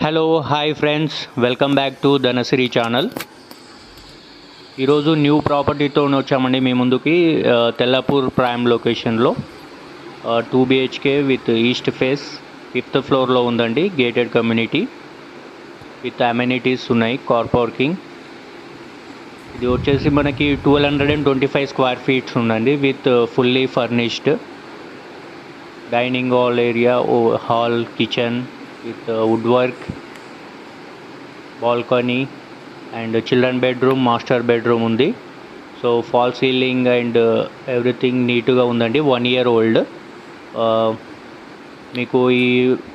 Hello hi friends, welcome back to the nursery channel. ఈరోజు new ప్రాపర్టీతో వచ్చామండి మీ ముందుకి. Tellapur prime లొకేషన్లో 2 BHK with east face 5th ఫ్లోర్లో ఉందండి. గేటెడ్ కమ్యూనిటీ విత్ అమెనిటీస్ ఉన్నాయి, కార్ పార్కింగ్. ఇది వచ్చేసి మనకి 1225 స్క్వేర్ ఫీట్స్ ఉందండి with fully furnished dining hall area, hall, kitchen with woodwork, balcony and children bedroom, master bedroom ఉంది. So fall ceiling and everything నీట్గా ఉందండి. 1 year old. మీకు ఈ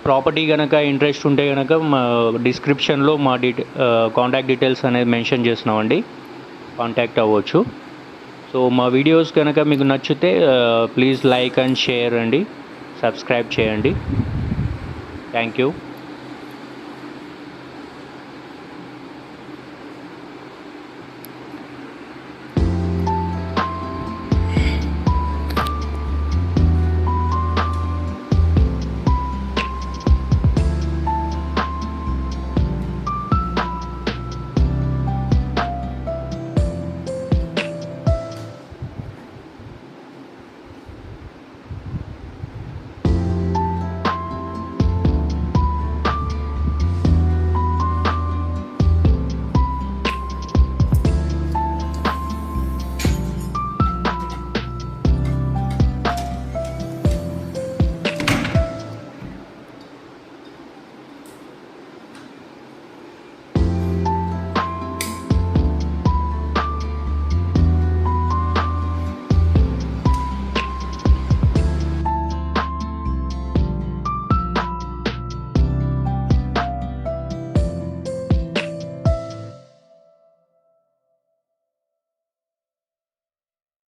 ప్రాపర్టీ కనుక ఇంట్రెస్ట్ ఉంటే కనుక మా డిస్క్రిప్షన్లో మా కాంటాక్ట్ డీటెయిల్స్ అనేది మెన్షన్ చేస్తున్నామండి, కాంటాక్ట్ అవ్వచ్చు. సో మా వీడియోస్ కనుక మీకు నచ్చితే ప్లీజ్ లైక్ అండ్ షేర్ అండి, సబ్స్క్రైబ్ చేయండి. Thank you.